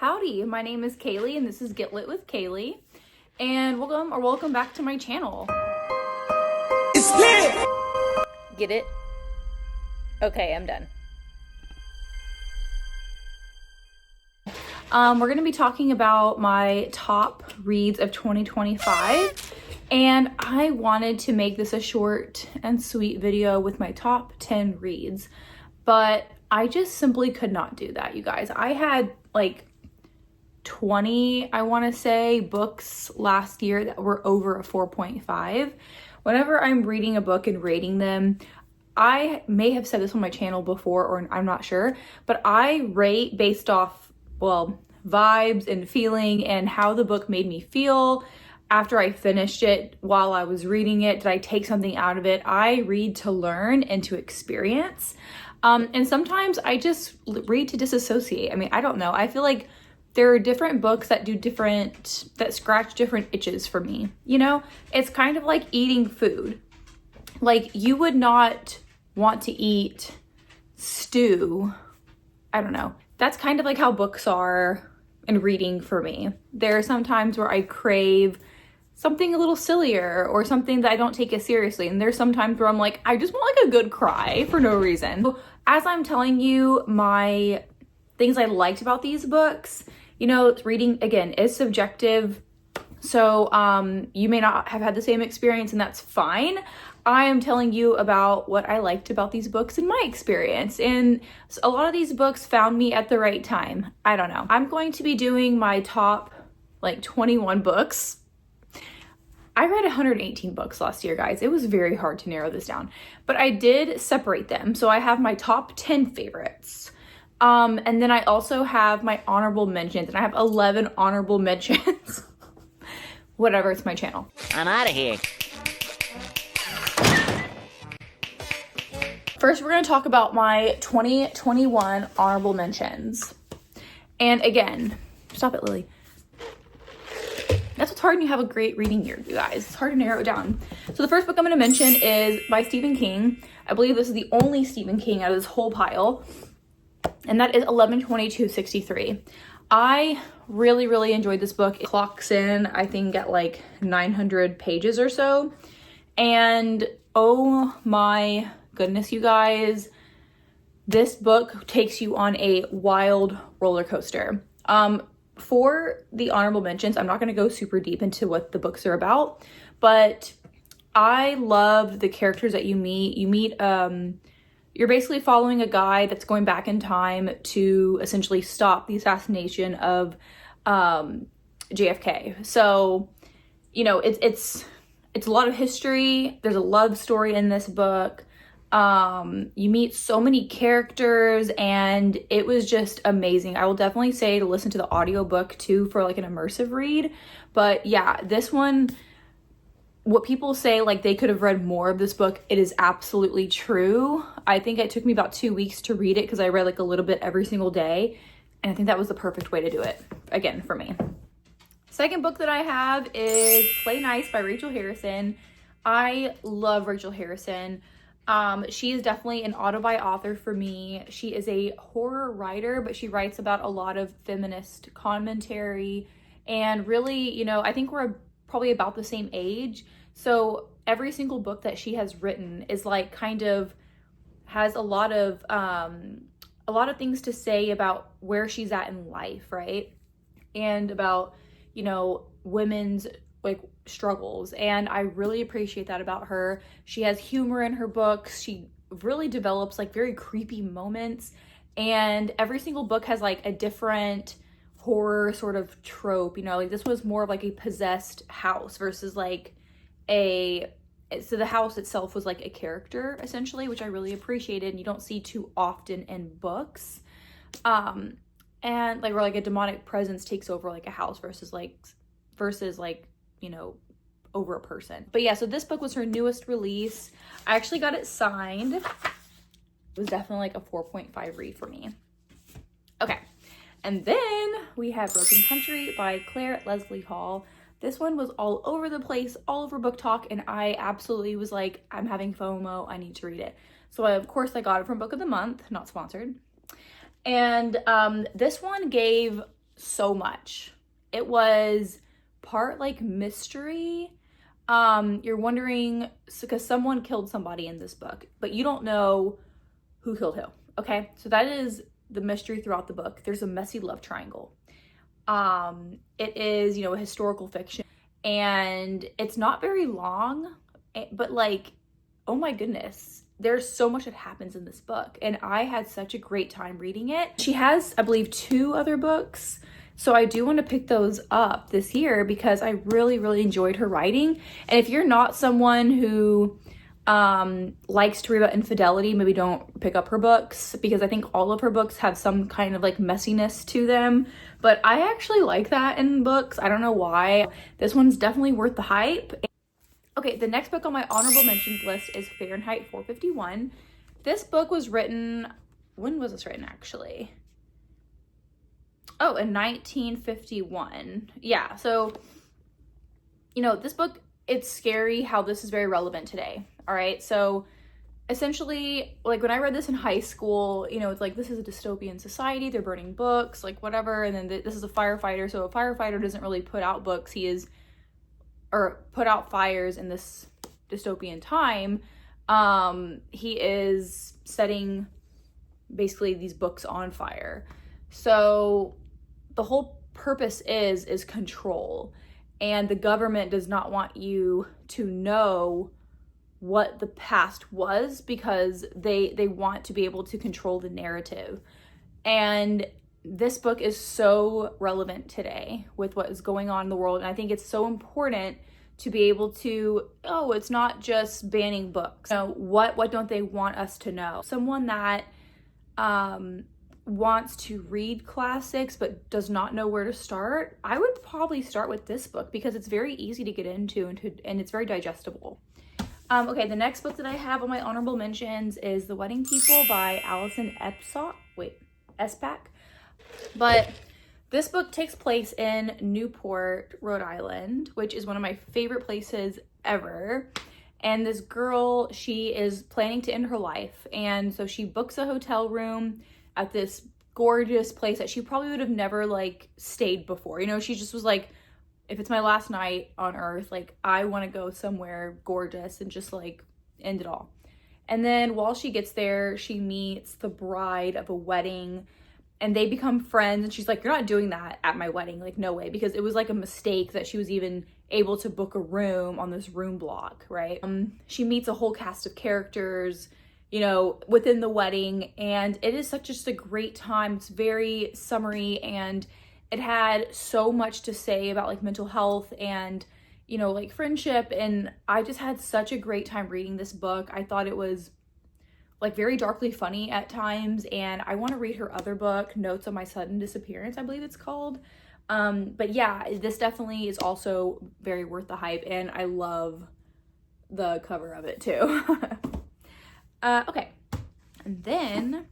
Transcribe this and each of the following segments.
Howdy, my name is Kaylee and this is Get Lit with Kaylee. And welcome back to my channel. It's lit! Get it? Okay, I'm done. We're gonna be talking about my top reads of 2025. And I wanted to make this a short and sweet video with my top 10 reads, but I just simply could not do that, you guys. I had like 20, I want to say, books last year that were over a 4.5. Whenever I'm reading a book and rating them, I may have said this on my channel before, or I'm not sure, but I rate based off, well, vibes and feeling and how the book made me feel after I finished it, while I was reading it. Did I take something out of it? I read to learn and to experience. And sometimes I just read to disassociate. I mean, I don't know. I feel like there are different books that that scratch different itches for me. You know, it's kind of like eating food. Like, you would not want to eat stew. I don't know. That's kind of like how books are in reading for me. There are some times where I crave something a little sillier or something that I don't take as seriously. And there's some times where I'm like, I just want like a good cry for no reason. As I'm telling you my things I liked about these books, you know, reading, again, is subjective. So you may not have had the same experience, and that's fine. I am telling you about what I liked about these books in my experience. And a lot of these books found me at the right time. I don't know. I'm going to be doing my top like 21 books. I read 118 books last year, guys. It was very hard to narrow this down, but I did separate them. So I have my top 10 favorites. And then I also have my honorable mentions, and I have 11 honorable mentions. Whatever, it's my channel. I'm out of here. First, we're going to talk about my 2021 honorable mentions. And again, stop it, Lily. That's what's hard when you have a great reading year, you guys. It's hard to narrow it down. So the first book I'm going to mention is by Stephen King. I believe this is the only Stephen King out of this whole pile. And that is 11/22/63. I really enjoyed this book. It clocks in, I think, at like 900 pages or so. And oh my goodness, you guys, this book takes you on a wild roller coaster. For the honorable mentions, I'm not going to go super deep into what the books are about, but I loved the characters that you meet. You're basically following a guy that's going back in time to essentially stop the assassination of JFK. So, you know, it's a lot of history. There's a love story in this book. You meet so many characters, and it was just amazing. I will definitely say to listen to the audiobook too for like an immersive read. But yeah, this one, what people say, like they could have read more of this book, it is absolutely true. I think it took me about 2 weeks to read it because I read like a little bit every single day. And I think that was the perfect way to do it, again, for me. Second book that I have is Play Nice by Rachel Harrison. I love Rachel Harrison. She is definitely an auto-buy author for me. She is a horror writer, but she writes about a lot of feminist commentary. And really, you know, I think we're probably about the same age. So every single book that she has written is like kind of has a lot of things to say about where she's at in life, right? And about, you know, women's like struggles. And I really appreciate that about her. She has humor in her books. She really develops like very creepy moments. And every single book has like a different horror sort of trope, you know, like this was more of like a possessed house versus like so the house itself was like a character essentially, which I really appreciated, and you don't see too often in books. And like where like a demonic presence takes over like a house versus like, you know, over a person. But yeah, so this book was her newest release. I actually got it signed. It was definitely like a 4.5 read for me. Okay. And then we have Broken Country by Claire Leslie Hall. This one was all over the place, all over Book Talk, and I absolutely was like, I'm having FOMO, I need to read it. So of course I got it from Book of the Month, not sponsored. And this one gave so much. It was part like mystery. You're wondering, because someone killed somebody in this book, but you don't know who killed who. Okay, so that is the mystery throughout the book. There's a messy love triangle. It is, a historical fiction, and it's not very long, but like, oh my goodness, there's so much that happens in this book, and I had such a great time reading it. She has, I believe, 2 other books, so I do want to pick those up this year because I really, really enjoyed her writing. And if you're not someone who likes to read about infidelity, maybe don't pick up her books, because I think all of her books have some kind of like messiness to them, but I actually like that in books. I don't know why. This one's definitely worth the hype. Okay, the next book on my honorable mentions list is Fahrenheit 451. This book was written, when was this written actually? Oh, in 1951. Yeah, so, this book, it's scary how this is very relevant today. All right, so essentially, like when I read this in high school, it's like, this is a dystopian society, they're burning books, like whatever, and then this is a firefighter, so a firefighter doesn't really put out books, or put out fires in this dystopian time. He is setting basically these books on fire. So the whole purpose is control, and the government does not want you to know what the past was, because they want to be able to control the narrative. And this book is so relevant today with what is going on in the world, and I think it's so important to be able to, it's not just banning books. What don't they want us to know? Someone that wants to read classics but does not know where to start, I would probably start with this book because it's very easy to get into and it's very digestible. Okay, the next book that I have on my honorable mentions is The Wedding People by Alison Espak. But this book takes place in Newport, Rhode Island, which is one of my favorite places ever. And this girl, she is planning to end her life. And so she books a hotel room at this gorgeous place that she probably would have never like stayed before. She just was like, if it's my last night on earth, like I want to go somewhere gorgeous and just like end it all. And then while she gets there, she meets the bride of a wedding, and they become friends. And she's like, you're not doing that at my wedding. Like, no way. Because it was like a mistake that she was even able to book a room on this room block, right? She meets a whole cast of characters, within the wedding. And it is just a great time. It's very summery, and it had so much to say about like mental health and, like friendship. And I just had such a great time reading this book. I thought it was like very darkly funny at times, and I want to read her other book, Notes on My Sudden Disappearance, I believe it's called. But yeah, this definitely is also very worth the hype, and I love the cover of it too. Okay, and then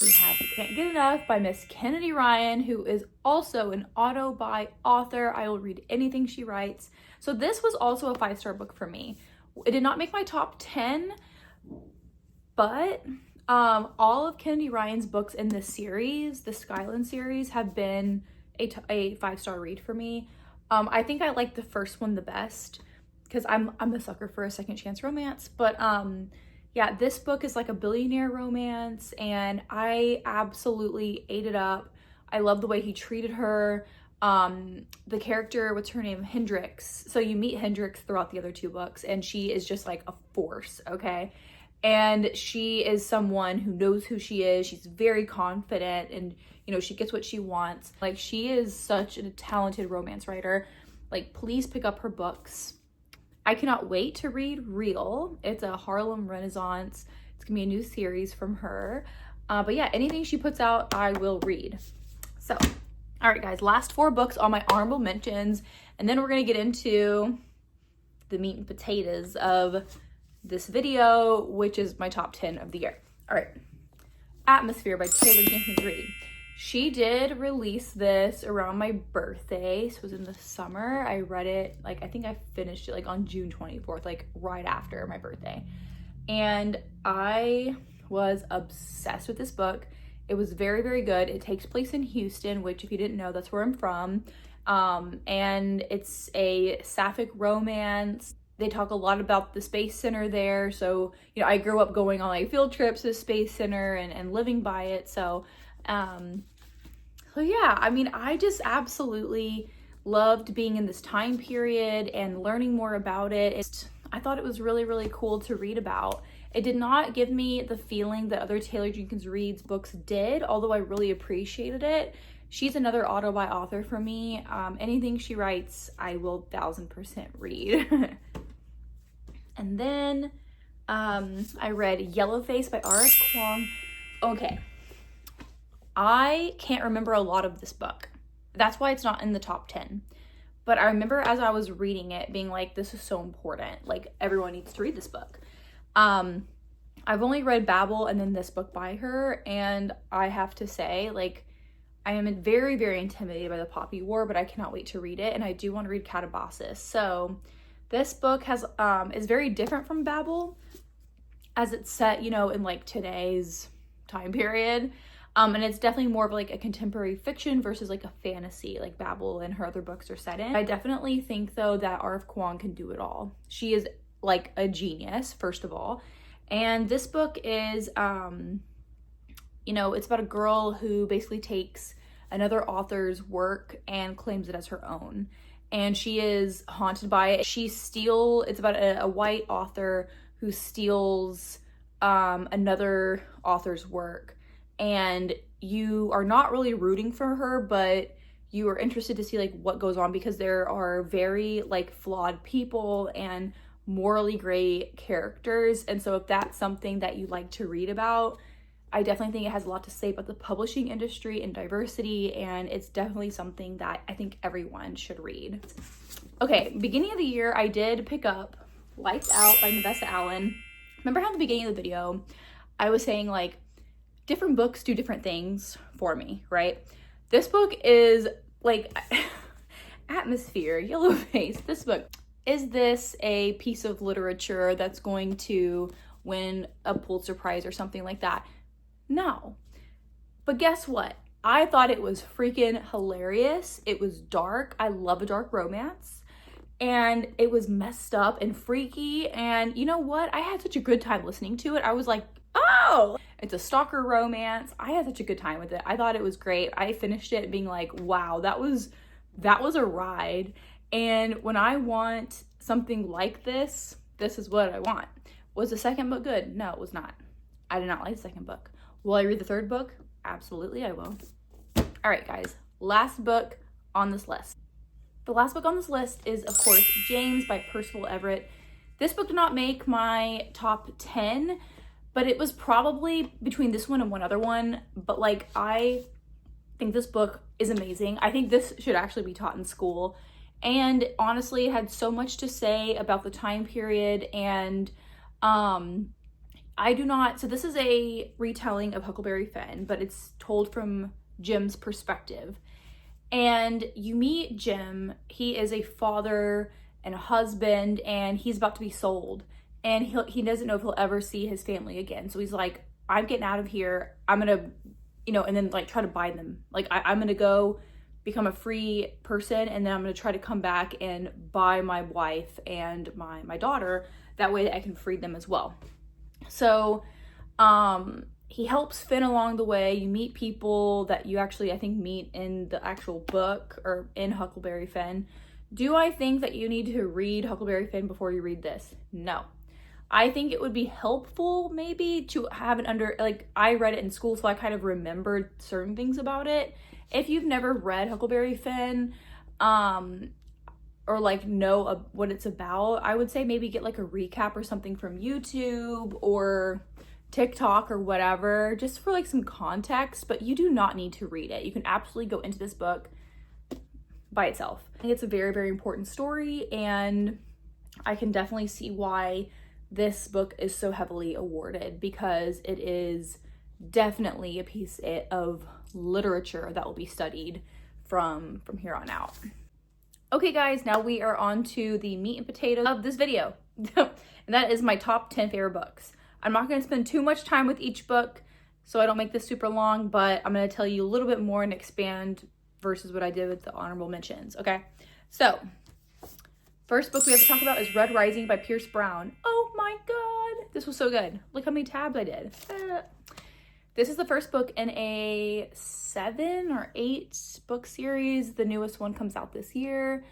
we have Can't Get Enough by Miss Kennedy Ryan, who is also an auto-buy author. I will read anything she writes. So this was also a 5-star book for me. It did not make my top 10, but all of Kennedy Ryan's books in this series, the Skyland series, have been a 5-star read for me. I think I like the first one the best because I'm a sucker for a second chance romance. But yeah, this book is like a billionaire romance, and I absolutely ate it up. I love the way he treated her. The character, what's her name? Hendrix. So you meet Hendrix throughout the other 2 books, and she is just like a force, okay? And she is someone who knows who she is. She's very confident, and she gets what she wants. Like, she is such a talented romance writer. Like, please pick up her books. I cannot wait to read Real. It's a Harlem Renaissance. It's gonna be a new series from her. But yeah, anything she puts out, I will read. So, all right, guys, last 4 books on my honorable mentions, and then we're gonna get into the meat and potatoes of this video, which is my top 10 of the year. All right, Atmosphere by Kaylee Jenkins Reid. She did release this around my birthday. So it was in the summer. I read it, like, I think I finished it like on June 24th, like right after my birthday. And I was obsessed with this book. It was very, very good. It takes place in Houston, which if you didn't know, that's where I'm from. And it's a sapphic romance. They talk a lot about the Space Center there. So, you know, I grew up going on like field trips to the Space Center and living by it. So yeah, I mean, I just absolutely loved being in this time period and learning more about it. I thought it was really, really cool to read about. It did not give me the feeling that other Taylor Jenkins Reid's books did, although I really appreciated it. She's another auto-buy author for me. Anything she writes, I will 1000% read. And then I read Yellowface by R.S. Kwong. Okay, I can't remember a lot of this book. That's why it's not in the top 10. But I remember as I was reading it being like, this is so important. Like, everyone needs to read this book. I've only read Babel and then this book by her, and I have to say, like, I am very, very intimidated by the Poppy War, but I cannot wait to read it, and I do want to read Catabasis. So this book has is very different from Babel, as it's set, you know, in like today's time period. And it's definitely more of like a contemporary fiction versus like a fantasy, like Babel and her other books are set in. I definitely think though that R.F. Kwong can do it all. She is like a genius, first of all. And this book is, you know, it's about a girl who basically takes another author's work and claims it as her own. And she is haunted by it. It's about a white author who steals another author's work. And you are not really rooting for her, but you are interested to see like what goes on, because there are very like flawed people and morally great characters. And so if that's something that you like to read about, I definitely think it has a lot to say about the publishing industry and diversity, and it's definitely something that I think everyone should read. Okay, beginning of the year, I did pick up Lights Out by Nevessa Allen. Remember how in the beginning of the video, I was saying like, different books do different things for me, right? This book is like atmosphere, Yellowface. This book, is this a piece of literature that's going to win a Pulitzer Prize or something like that? No. But guess what? I thought it was freaking hilarious. It was dark. I love a dark romance. And it was messed up and freaky. And you know what? I had such a good time listening to it. I was like, oh, it's a stalker romance. I had such a good time with it. I thought it was great. I finished it being like, wow, that was a ride. And when I want something like this, this is what I want. Was the second book good? No, it was not. I did not like the second book. Will I read the third book? Absolutely, I will. All right, guys, last book on this list. The last book on this list is, of course, James by Percival Everett. This book did not make my top 10, but it was probably between this one and one other one. But like, I think this book is amazing. I think this should actually be taught in school. And honestly, it had so much to say about the time period. And so this is a retelling of Huckleberry Finn, but it's told from Jim's perspective. And you meet Jim. He is a father and a husband, and he's about to be sold. And he doesn't know if he'll ever see his family again. So he's like, I'm getting out of here. I'm going to, you know, and then like try to buy them. Like I'm going to go become a free person, and then I'm going to try to come back and buy my wife and my daughter. That way that I can free them as well. So he helps Finn along the way. You meet people that you actually, I think, meet in the actual book or in Huckleberry Finn. Do I think that you need to read Huckleberry Finn before you read this? No. I think it would be helpful maybe to have it like, I read it in school, so I kind of remembered certain things about it. If you've never read Huckleberry Finn, or like know what it's about, I would say maybe get like a recap or something from YouTube or TikTok or whatever, just for like some context, but you do not need to read it. You can absolutely go into this book by itself. I think it's a very, very important story, and I can definitely see why this book is so heavily awarded, because it is definitely a piece of literature that will be studied from here on out. Okay guys, now we are on to the meat and potatoes of this video. And that is my top 10 favorite books. I'm not going to spend too much time with each book, so I don't make this super long, but I'm going to tell you a little bit more and expand versus what I did with the honorable mentions, okay? So, first book we have to talk about is Red Rising by Pierce Brown. Oh my god, this was so good. Look how many tabs I did. This is the first book in a 7 or 8 book series. The newest one comes out this year.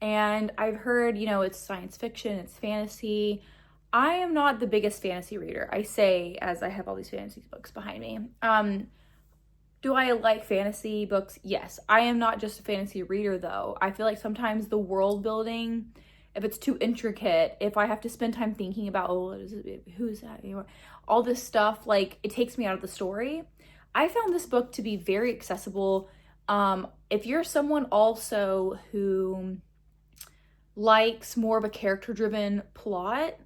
And I've heard, you know, it's science fiction, it's fantasy. I am not the biggest fantasy reader. I say as I have all these fantasy books behind me. Do I like fantasy books? Yes. I am not just a fantasy reader though. I feel like sometimes the world building, if it's too intricate, if I have to spend time thinking about, oh, what is it? Who's that? All this stuff, like, it takes me out of the story. I found this book to be very accessible. If you're someone also who likes more of a character-driven plot,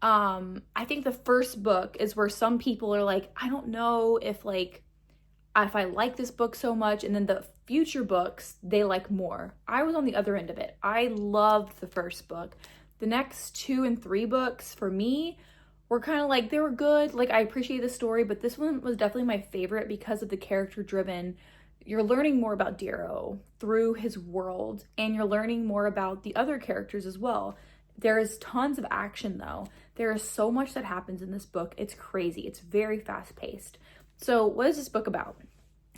I think the first book is where some people are like, I don't know if I like this book so much, and then the future books they like more. I was on the other end of it. I loved the first book. The next 2 and 3 books for me were kind of like, they were good. Like, I appreciate the story, but this one was definitely my favorite because of the character driven. You're learning more about Darrow through his world, and you're learning more about the other characters as well. There is tons of action though. There is so much that happens in this book. It's crazy. It's very fast paced. So what is this book about?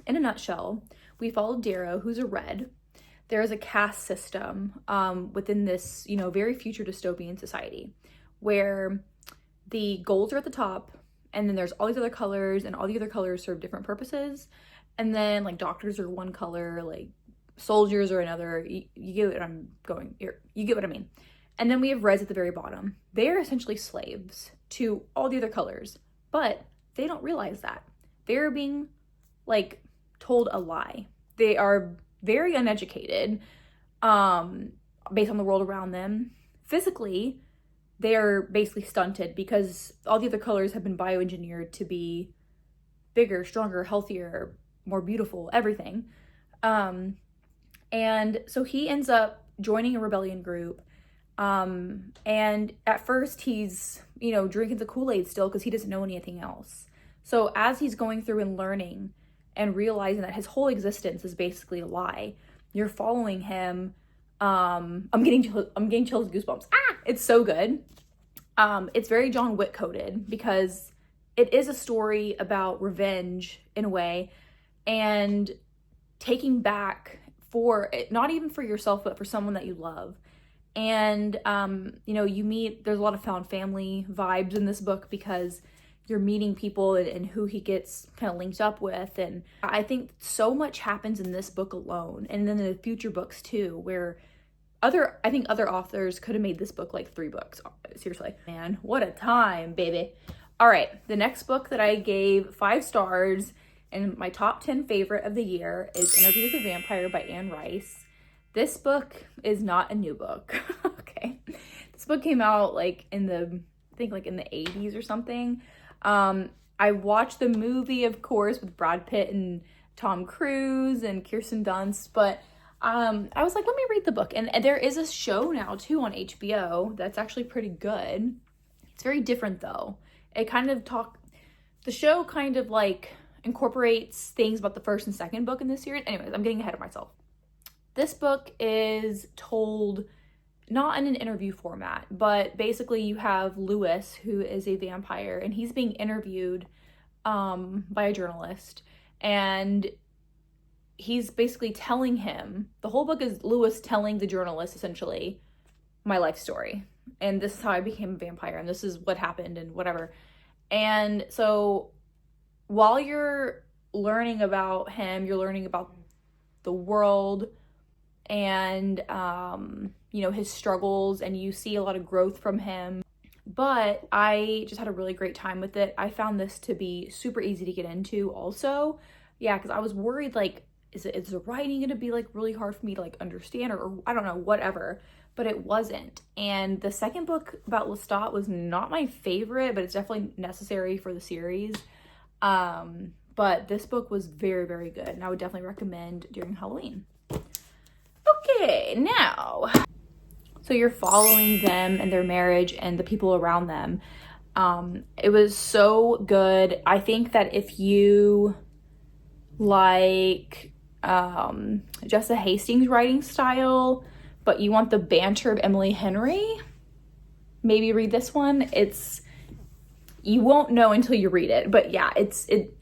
In a nutshell, we follow Darrow, who's a red. There is a caste system within this, you know, very future dystopian society where the golds are at the top, and then there's all these other colors, and all the other colors serve different purposes. And then like doctors are one color, like soldiers are another. You get what I'm going here. You get what I mean. And then we have reds at the very bottom. They are essentially slaves to all the other colors, but they don't realize that. They're being like told a lie. They are very uneducated based on the world around them. Physically, they are basically stunted because all the other colors have been bioengineered to be bigger, stronger, healthier, more beautiful, everything. And so he ends up joining a rebellion group. And at first he's, you know, drinking the Kool-Aid still because he doesn't know anything else. So as he's going through and learning and realizing that his whole existence is basically a lie, you're following him. I'm getting chills, goosebumps. It's so good. It's very John Wick coded because it is a story about revenge in a way, and taking back for it, not even for yourself, but for someone that you love. And, you know, there's a lot of found family vibes in this book because you're meeting people and who he gets kind of linked up with. And I think so much happens in this book alone. And then in the future books too, where other authors could have made this book like 3 books. Seriously, man, what a time, baby. All right. The next book that I gave 5 stars and my top 10 favorite of the year is Interview with a Vampire by Anne Rice. This book is not a new book. Okay. This book came out in the 80s or something. I watched the movie, of course, with Brad Pitt and Tom Cruise and Kirsten Dunst, but I was like, let me read the book. And there is a show now too on HBO that's actually pretty good. It's very different though. The show kind of incorporates things about the first and second book in this series. Anyways, I'm getting ahead of myself. This book is told not in an interview format, but basically you have Lewis, who is a vampire, and he's being interviewed by a journalist, and he's basically telling him, the whole book is Lewis telling the journalist essentially my life story, and this is how I became a vampire, and this is what happened and whatever. And so while you're learning about him, you're learning about the world and his struggles, and you see a lot of growth from him. But I just had a really great time with it. I found this to be super easy to get into also. Yeah, because I was worried, is the writing going to be really hard for me to understand, or I don't know, whatever. But it wasn't. And the second book about Lestat was not my favorite, but it's definitely necessary for the series. But this book was very, very good, and I would definitely recommend during Halloween. Okay, now, so you're following them and their marriage and the people around them. It was so good. I think that if you like Jessa Hastings' writing style, but you want the banter of Emily Henry, maybe read this one. You won't know until you read it, but yeah,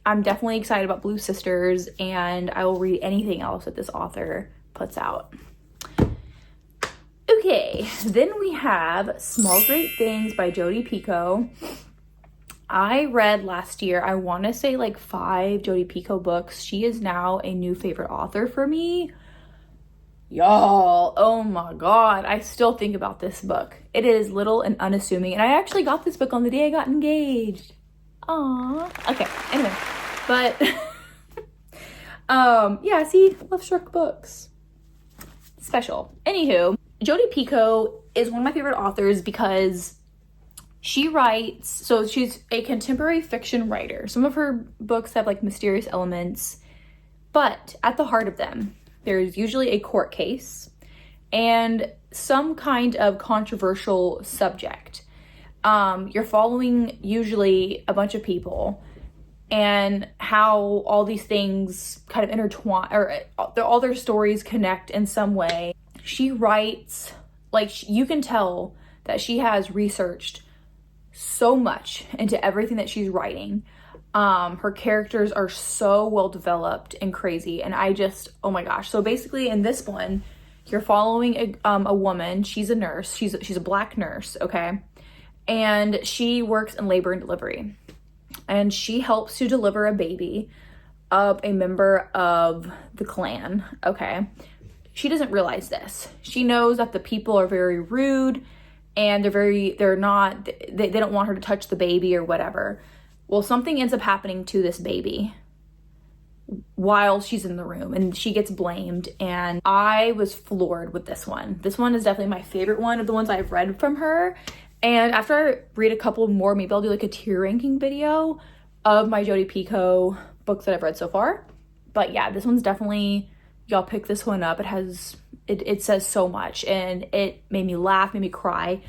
I'm definitely excited about Blue Sisters, and I will read anything else that this author puts out. Okay, then we have Small Great Things by Jodi Picoult. I read last year, I want to say like 5 Jodi Picoult books. She is now a new favorite author for me. Y'all, oh my god, I still think about this book. It is little and unassuming, and I actually got this book on the day I got engaged. Aww. Okay, anyway, but yeah, see, Love Struck books. Special. Anywho, Jodi Picoult is one of my favorite authors because she writes, so she's a contemporary fiction writer. Some of her books have like mysterious elements, but at the heart of them, there's usually a court case and some kind of controversial subject. You're following usually a bunch of people and how all these things kind of intertwine, or all their stories connect in some way. She writes, like, you can tell that she has researched so much into everything that she's writing. Her characters are so well developed and crazy, and oh my gosh. So basically in this one, you're following a woman. She's a nurse. She's a Black nurse, okay? And she works in labor and delivery. And she helps to deliver a baby of a member of the Klan, okay? She doesn't realize this. She knows that the people are very rude and they don't want her to touch the baby or whatever. Well, something ends up happening to this baby while she's in the room, and she gets blamed, and I was floored with this one. This one is definitely my favorite one of the ones I've read from her. And after I read a couple more, maybe I'll do like a tier ranking video of my Jodi Picoult books that I've read so far. But yeah, this one's definitely, y'all pick this one up. It says so much, and it made me laugh, made me cry,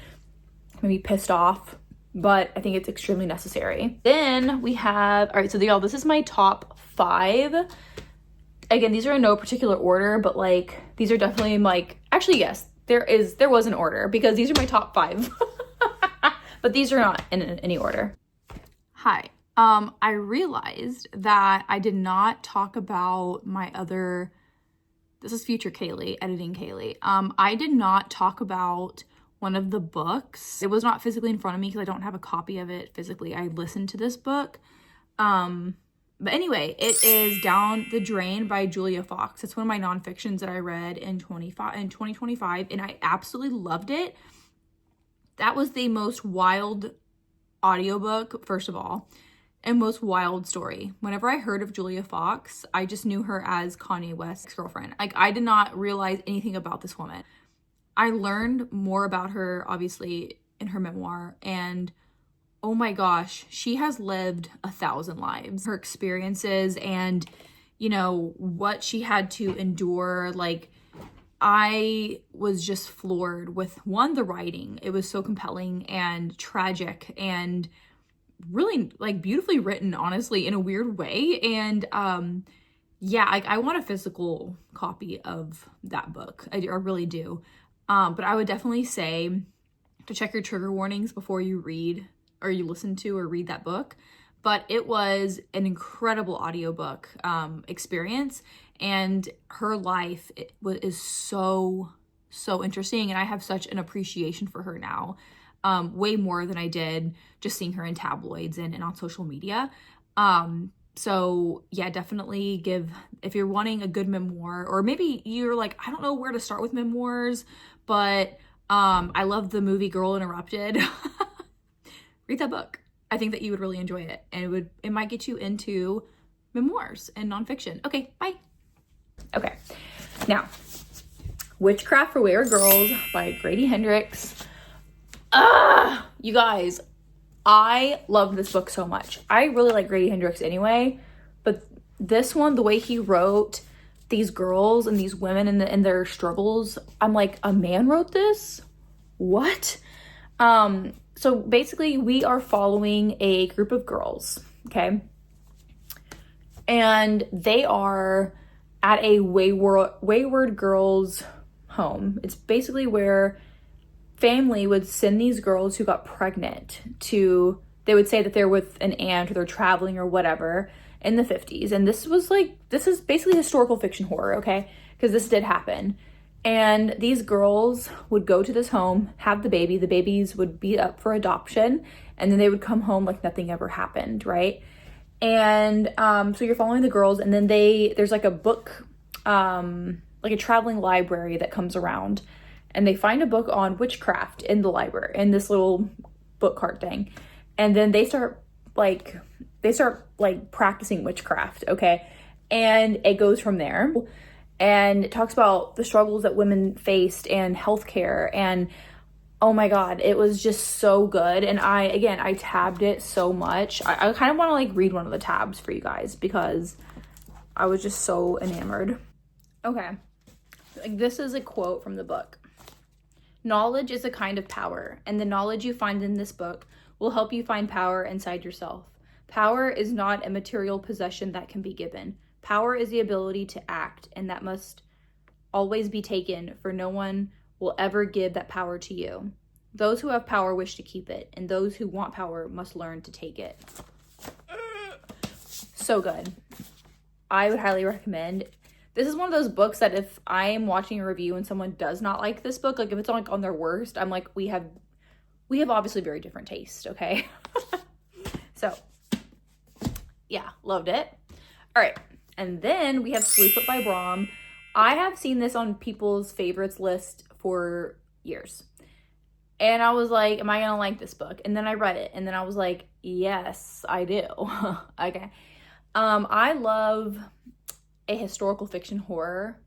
made me pissed off, but I think it's extremely necessary. Then we have, all right, so y'all, this is my top 5. Again, these are in no particular order, but like, these are definitely like, actually, yes, there was an order because these are my top 5. But these are not in any order. Hi. I realized that I did not talk about my other, this is future Kaylee, editing Kaylee. I did not talk about one of the books. It was not physically in front of me because I don't have a copy of it physically. I listened to this book. But anyway, it is Down the Drain by Julia Fox. It's one of my nonfictions that I read in 2025, and I absolutely loved it. That was the most wild audiobook, first of all, and most wild story. Whenever I heard of Julia Fox, I just knew her as Kanye West's girlfriend. Like, I did not realize anything about this woman. I learned more about her, obviously, in her memoir, and oh my gosh, she has lived 1,000 lives. Her experiences and, you know, what she had to endure, like, I was just floored with, one, the writing. It was so compelling and tragic and really, like, beautifully written, honestly, in a weird way. And yeah, I want a physical copy of that book. I really do. But I would definitely say to check your trigger warnings before you read or you listen to or read that book. But it was an incredible audiobook experience, and her life is so interesting, and I have such an appreciation for her now, way more than I did just seeing her in tabloids and on social media. So yeah, definitely if you're wanting a good memoir, or maybe you're like, I don't know where to start with memoirs, but I love the movie Girl Interrupted. Read that book. I think that you would really enjoy it, and it might get you into memoirs and nonfiction. Okay, bye. Okay, now, Witchcraft for Wayward Girls by Grady Hendrix. You guys, I love this book so much. I really like Grady Hendrix anyway, but this one, the way he wrote these girls and these women and their struggles, I'm like, a man wrote this? What? So basically we are following a group of girls, okay? And they are at a wayward girls home. It's basically where family would send these girls who got pregnant to, they would say that they're with an aunt or they're traveling or whatever in the 50s. And this is basically historical fiction horror, okay? Because this did happen. And these girls would go to this home, have the baby. The babies would be up for adoption, and then they would come home like nothing ever happened, right? And so you're following the girls, and then there's like a book, like a traveling library that comes around, and they find a book on witchcraft in the library, in this little book cart thing. And then they start practicing witchcraft, okay? And it goes from there. And it talks about the struggles that women faced and healthcare, and oh my God, it was just so good. And I tabbed it so much. I kind of want to like read one of the tabs for you guys because I was just so enamored. Okay, like this is a quote from the book. Knowledge is a kind of power, and the knowledge you find in this book will help you find power inside yourself. Power is not a material possession that can be given. Power is the ability to act, and that must always be taken, for no one will ever give that power to you. Those who have power wish to keep it, and those who want power must learn to take it. So good. I would highly recommend. This is one of those books that if I am watching a review and someone does not like this book, like if it's on their worst, I'm like, we have obviously very different taste, okay? So, yeah, loved it. All right. And then we have Sleuth Up by Brom. I have seen this on people's favorites list for years. And I was like, am I going to like this book? And then I read it. And then I was like, yes, I do. Okay. I love a historical fiction horror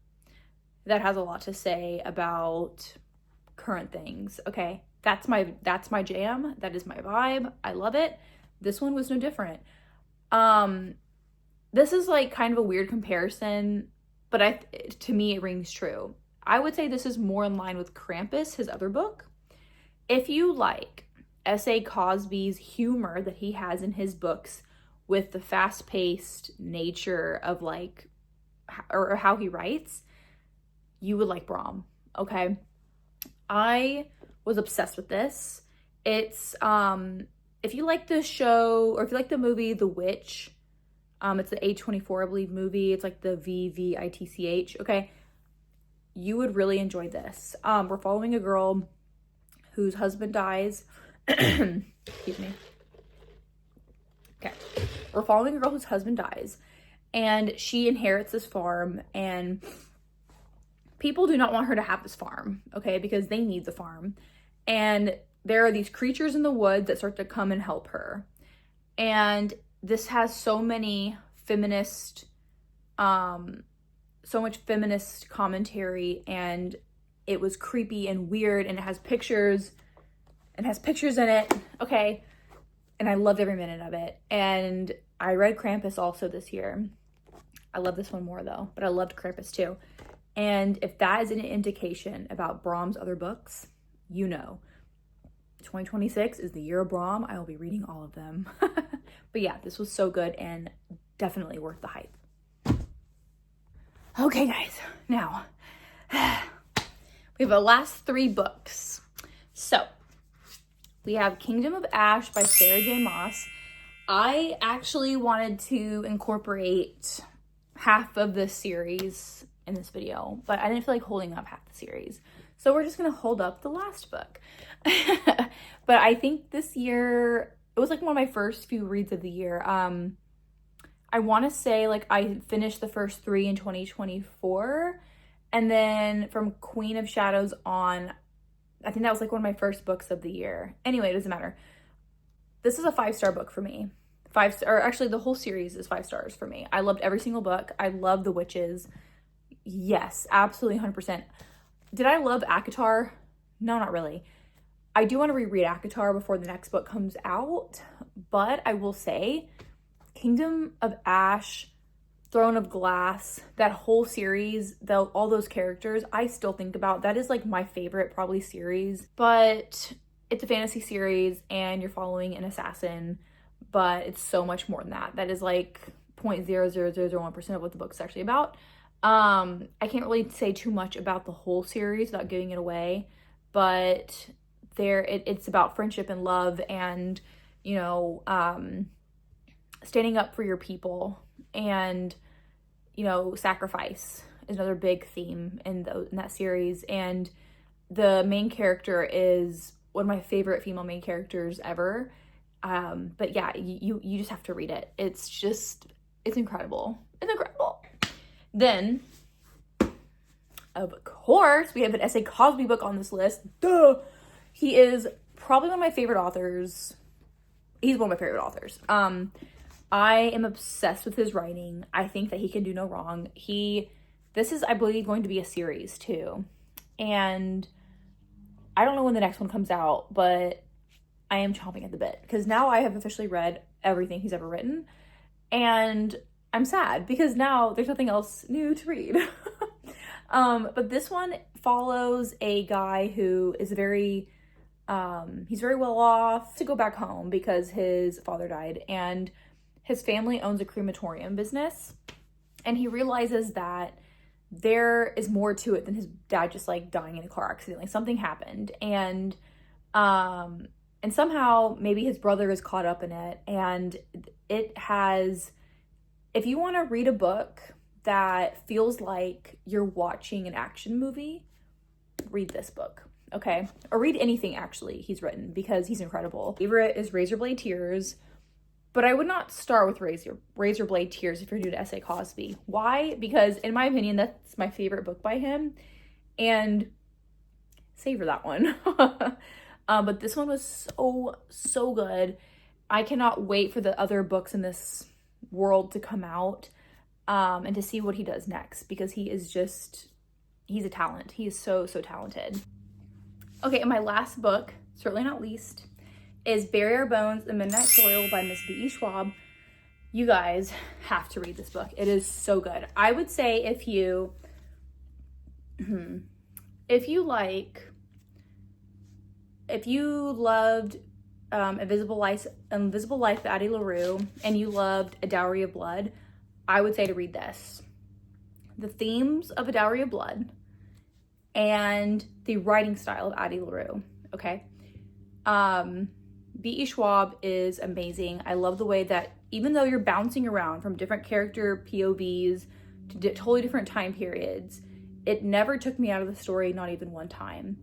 that has a lot to say about current things. Okay. That's my jam. That is my vibe. I love it. This one was no different. This is like kind of a weird comparison, but to me it rings true. I would say this is more in line with Krampus, his other book. If you like S.A. Cosby's humor that he has in his books with the fast-paced nature of like, or how he writes, you would like Brom, okay? I was obsessed with this. It's, if you like the show, or if you like the movie The Witch, it's the A24, I believe, movie. It's like the VVITCH, okay? You would really enjoy this. We're following a girl whose husband dies. Excuse me. Okay. We're following a girl whose husband dies, and she inherits this farm, and people do not want her to have this farm, okay? Because they need the farm. And there are these creatures in the woods that start to come and help her. And this has so many feminist, so much feminist commentary, and it was creepy and weird, and it has pictures in it, okay? And I loved every minute of it. And I read Krampus also this year. I love this one more though, but I loved Krampus too. And if that is an indication about Brom's other books, you know, 2026 is the year of Brom. I will be reading all of them. But yeah, this was so good and definitely worth the hype. Okay, guys, now we have the last 3 books. So we have Kingdom of Ash by Sarah J. Maas. I actually wanted to incorporate half of this series in this video, but I didn't feel like holding up half the series. So we're just gonna hold up the last book. But I think this year, it was like one of my first few reads of the year. I want to say like I finished the first 3 in 2024. And then from Queen of Shadows on, I think that was like one of my first books of the year. Anyway, it doesn't matter. This is a 5-star book for me. Or actually the whole series is 5 stars for me. I loved every single book. I love the witches. Yes, absolutely 100%. Did I love ACOTAR? No, not really. I do want to reread ACOTAR before the next book comes out, but I will say Kingdom of Ash, Throne of Glass, that whole series, all those characters, I still think about. That is like my favorite probably series. But it's a fantasy series and you're following an assassin, but it's so much more than that. That is like 0.00001% of what the book's actually about. I can't really say too much about the whole series without giving it away, but it's about friendship and love and, you know, standing up for your people and, you know, sacrifice is another big theme in that series. And the main character is one of my favorite female main characters ever. But yeah, you just have to read it. It's incredible. It's incredible. Then, of course, we have an S.A. Cosby book on this list. Duh! He is probably one of my favorite authors. He's one of my favorite authors. I am obsessed with his writing. I think that he can do no wrong. This is, I believe, going to be a series too. And I don't know when the next one comes out, but I am chomping at the bit because now I have officially read everything he's ever written. And I'm sad because now there's nothing else new to read. But this one follows a guy who is he's very well off to go back home because his father died, and his family owns a crematorium business, and he realizes that there is more to it than his dad just like dying in a car accident. Like something happened, and somehow maybe his brother is caught up in it, and it has, if you want to read a book that feels like you're watching an action movie, read this book, okay? Or read anything actually he's written because he's incredible. Favorite is Razorblade Tears, but I would not start with Razorblade Tears if you're new to S.A. Cosby. Why? Because in my opinion, that's my favorite book by him, and savor that one. But this one was so good. I cannot wait for the other books in this world to come out and to see what he does next, because he's a talent. He is so talented. Okay, and my last book, certainly not least, is Bury Our Bones, The Midnight Soil by Miss B.E. Schwab. You guys have to read this book. It is so good. I would say if you loved Invisible Life by Addie LaRue and you loved A Dowry of Blood, I would say to read this. The themes of A Dowry of Blood and the writing style of Addie LaRue, okay? B.E. Schwab is amazing. I love the way that even though you're bouncing around from different character POVs to totally different time periods, it never took me out of the story, not even one time.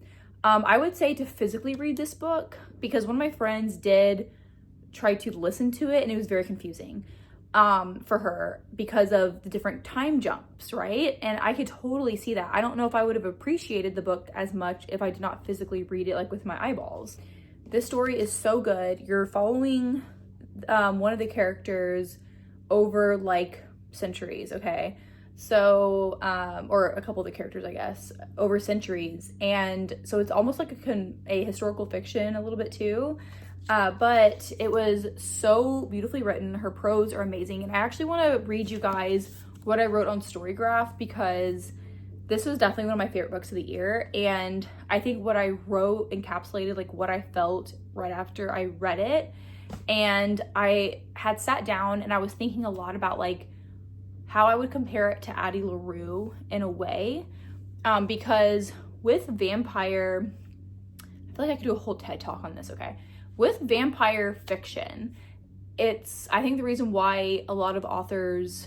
I would say to physically read this book because one of my friends did try to listen to it and it was very confusing for her because of the different time jumps, right? And I could totally see that. I don't know if I would have appreciated the book as much if I did not physically read it like with my eyeballs. This story is so good. You're following one of the characters over like centuries, okay? So, or a couple of the characters, I guess, over centuries. And so it's almost like a historical fiction a little bit too. But it was so beautifully written. Her prose are amazing. And I actually want to read you guys what I wrote on Storygraph because this was definitely one of my favorite books of the year. And I think what I wrote encapsulated like what I felt right after I read it. And I had sat down and I was thinking a lot about like how I would compare it to Addie LaRue in a way. Because with vampire, I feel like I could do a whole TED talk on this, okay? With vampire fiction, I think the reason why a lot of authors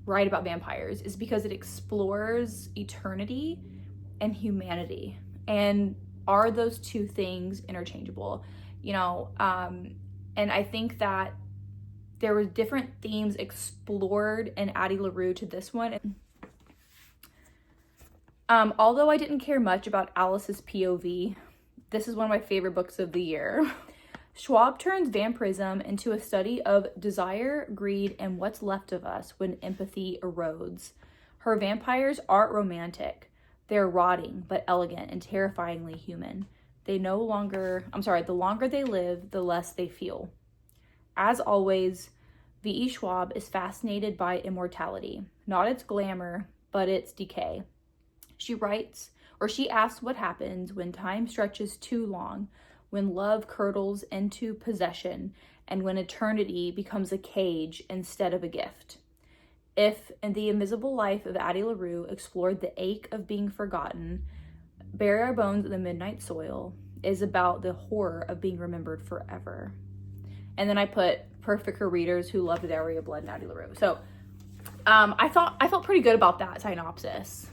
write about vampires is because it explores eternity and humanity. And are those two things interchangeable? You know, and I think that there were different themes explored in Addie LaRue to this one. Although I didn't care much about Alice's POV, this is one of my favorite books of the year. Schwab turns vampirism into a study of desire, greed, and what's left of us when empathy erodes. Her vampires aren't romantic. They're rotting, but elegant and terrifyingly human. The longer they live, the less they feel. As always, V.E. Schwab is fascinated by immortality, not its glamour, but its decay. She writes Or she asks what happens when time stretches too long, when love curdles into possession, and when eternity becomes a cage instead of a gift. If in The Invisible Life of Addie LaRue explored the ache of being forgotten, Bury Our Bones in the Midnight Soil is about the horror of being remembered forever. And then I put perfect for readers who love the Diary of Blood and Addie LaRue. So I felt pretty good about that synopsis.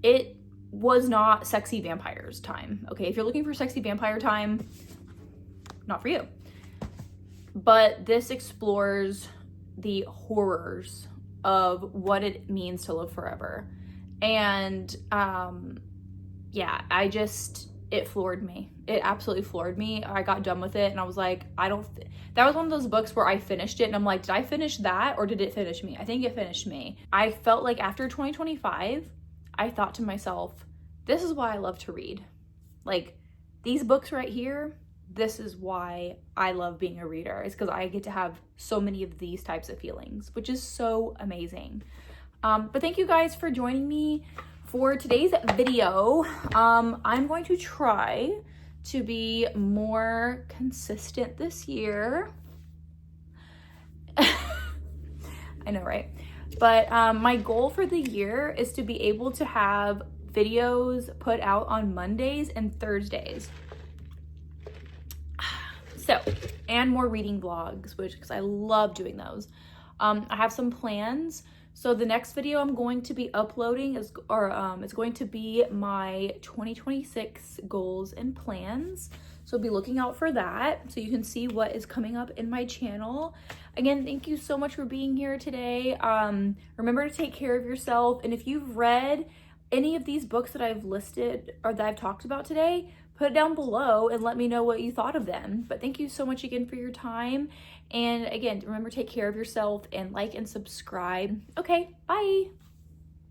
It was not sexy vampires time. Okay, if you're looking for sexy vampire time, not for you. But this explores the horrors of what it means to live forever. And yeah, it floored me. It absolutely floored me. I got done with it and I was like, that was one of those books where I finished it and I'm like, did I finish that or did it finish me? I think it finished me. I felt like after 2025, I thought to myself, this is why I love to read. Like, these books right here, this is why I love being a reader. It's because I get to have so many of these types of feelings, which is so amazing. But thank you guys for joining me for today's video. I'm going to try to be more consistent this year. I know, right? But my goal for the year is to be able to have videos put out on Mondays and Thursdays. So, and more reading vlogs, because I love doing those. I have some plans. So the next video I'm going to be uploading is going to be my 2026 goals and plans. So be looking out for that so you can see what is coming up in my channel. Again, thank you so much for being here today. Remember to take care of yourself. And if you've read any of these books that I've listed or that I've talked about today, put it down below and let me know what you thought of them. But thank you so much again for your time. And again, remember, take care of yourself and like and subscribe. Okay, bye.